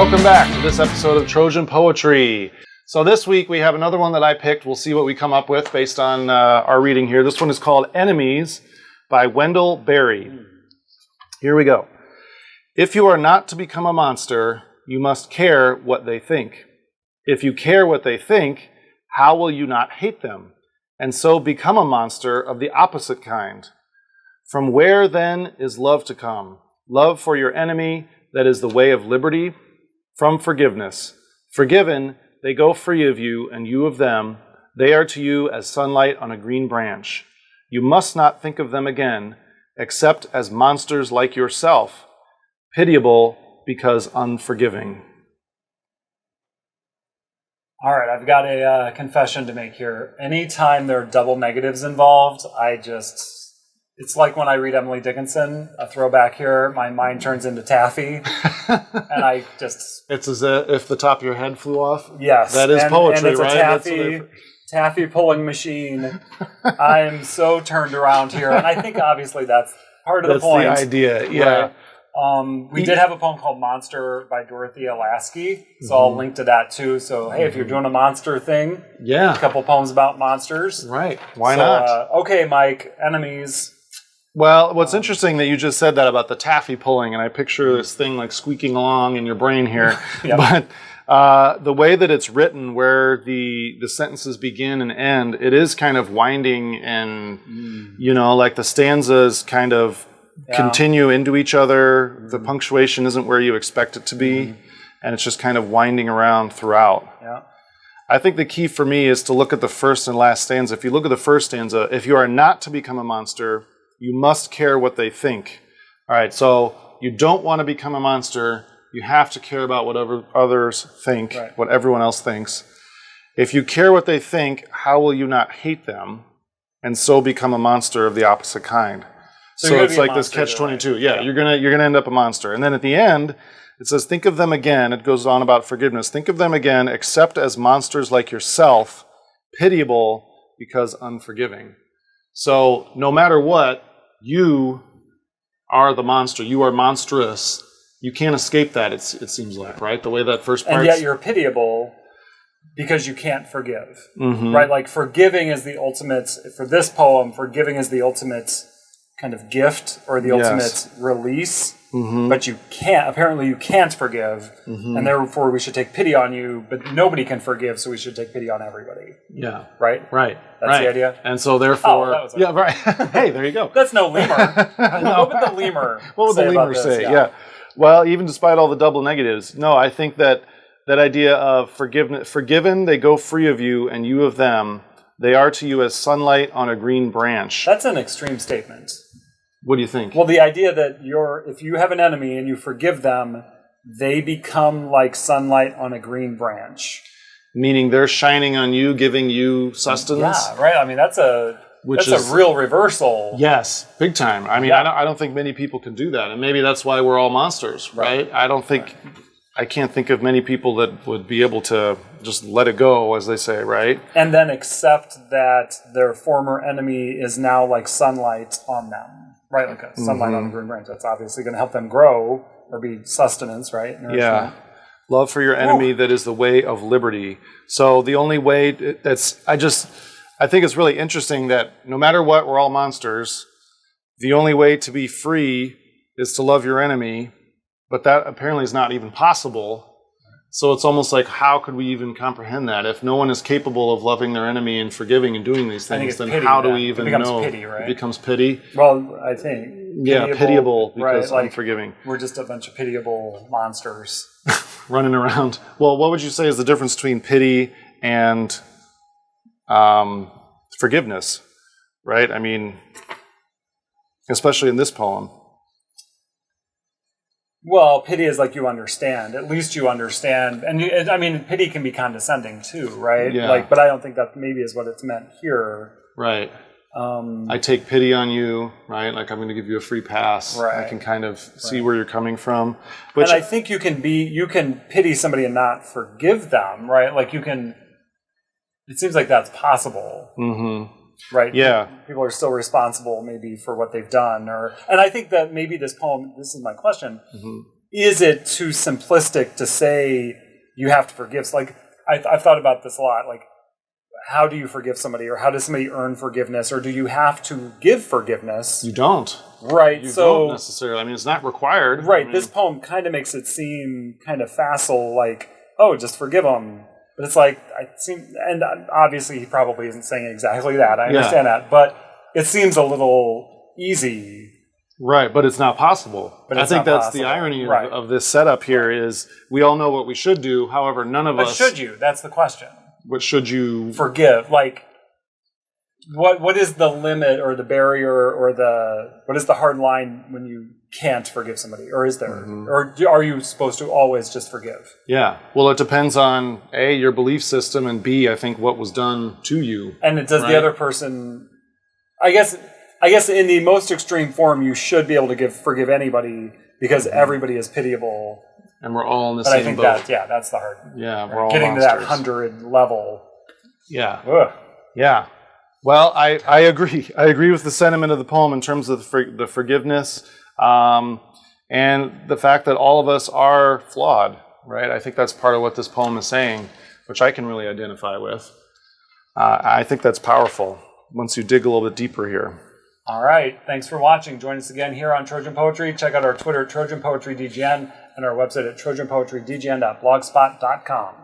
Welcome back to this episode of Trojan Poetry. So this week we have another one that I picked. We'll see what we come up with based on our reading here. This one is called Enemies by Wendell Berry. Here we go. If you are not to become a monster, you must care what they think. If you care what they think, how will you not hate them, and so become a monster of the opposite kind? From where then is love to come? Love for your enemy, that is the way of liberty. From forgiveness. Forgiven, they go free of you, and you of them. They are to you as sunlight on a green branch. You must not think of them again, except as monsters like yourself, pitiable because unforgiving. All right, I've got a confession to make here. Anytime there are double negatives involved, it's like when I read Emily Dickinson, a throwback here, my mind turns into taffy, and It's as if the top of your head flew off? Yes. That is poetry, and it's right? a taffy pulling machine. I'm so turned around here, and I think obviously that's part of the point. That's the idea, yeah. Right? We did have a poem called Monster by Dorothea Lasky, so I'll link to that too. So, hey, if you're doing a monster thing, a couple poems about monsters. Right, why not? Okay, Mike, Enemies. Well, what's interesting that you just said that about the taffy pulling, and I picture this thing like squeaking along in your brain here. But the way that it's written, where the sentences begin and end, it is kind of winding and, like the stanzas kind of continue into each other. The punctuation isn't where you expect it to be, and it's just kind of winding around throughout. Yeah. I think the key for me is to look at the first and last stanza. If you look at the first stanza, if you are not to become a monster, you must care what they think. All right, so you don't want to become a monster. You have to care about whatever others think, what everyone else thinks. If you care what they think, how will you not hate them, and so become a monster of the opposite kind? So it's like this catch-22. Yeah, you're gonna end up a monster. And then at the end, it says, think of them again. It goes on about forgiveness. Think of them again, except as monsters like yourself, pitiable because unforgiving. So no matter what, you are the monster. You are monstrous. You can't escape that, it seems like, right? The way that first part. And yet you're pitiable because you can't forgive, right? Like forgiving is the ultimate, for this poem, forgiving is the ultimate kind of gift or the ultimate release. But you can't forgive, and therefore we should take pity on you, but nobody can forgive, so we should take pity on everybody. Yeah. Right? That's the idea? And so therefore... right. Hey, there you go. That's no lemur. What would the lemur say? Yeah. Well, even despite all the double negatives, no, I think that idea of forgiven, they go free of you, and you of them, they are to you as sunlight on a green branch. That's an extreme statement. What do you think? Well, the idea that if you have an enemy and you forgive them, they become like sunlight on a green branch. Meaning they're shining on you, giving you sustenance? Yeah, right. I mean, that's a real reversal. Yes, big time. I mean, I don't think many people can do that. And maybe that's why we're all monsters, right? I can't think of many people that would be able to just let it go, as they say, right? And then accept that their former enemy is now like sunlight on them. Right, like a sunlight on a green branch. That's obviously going to help them grow or be sustenance, right? Nourishment. Yeah. Love for your enemy, that is the way of liberty. So the only way I think it's really interesting that no matter what, we're all monsters. The only way to be free is to love your enemy, but that apparently is not even possible. So it's almost like, how could we even comprehend that? If no one is capable of loving their enemy and forgiving and doing these things, then how do we even know? Pity, right? It becomes pity. Well, I think. Pitiable because unforgiving. We're just a bunch of pitiable monsters. Running around. Well, what would you say is the difference between pity and forgiveness, right? I mean, especially in this poem. Well, pity is like you understand. At least you understand. And pity can be condescending too, right? Yeah. But I don't think that maybe is what it's meant here. Right. I take pity on you, right? Like I'm going to give you a free pass. Right. I can kind of see where you're coming from. And I think you can pity somebody and not forgive them, right? Like it seems like that's possible. Right? Yeah. People are still responsible maybe for what they've done. And I think that maybe this poem, this is my question, is it too simplistic to say you have to forgive? Like, I've thought about this a lot. Like, how do you forgive somebody, or how does somebody earn forgiveness, or do you have to give forgiveness? You don't. Right. You don't necessarily. I mean, it's not required. Right. I mean, this poem kind of makes it seem kind of facile, like, oh, just forgive them. But it's like, and obviously he probably isn't saying exactly that. I understand that. But it seems a little easy. Right, but it's not possible. But I think that's the irony of this setup here is we all know what we should do. However, none of us... But should you? That's the question. What should you... Forgive. Like, what is the limit or the barrier or what is the hard line when you can't forgive somebody? Or is there? Mm-hmm. Or are you supposed to always just forgive? Yeah. Well, it depends on, A, your belief system, and B, I think what was done to you. And it does the other person... I guess in the most extreme form, you should be able to forgive anybody because everybody is pitiable. And we're all in the same boat. But I think that's the hard. Yeah, we're all getting monsters. To that 100 level. Yeah. Ugh. Yeah. Well, I agree. I agree with the sentiment of the poem in terms of the forgiveness and the fact that all of us are flawed, right? I think that's part of what this poem is saying, which I can really identify with. I think that's powerful once you dig a little bit deeper here. All right. Thanks for watching. Join us again here on Trojan Poetry. Check out our Twitter, Trojan Poetry DGN, and our website at trojanpoetrydgn.blogspot.com.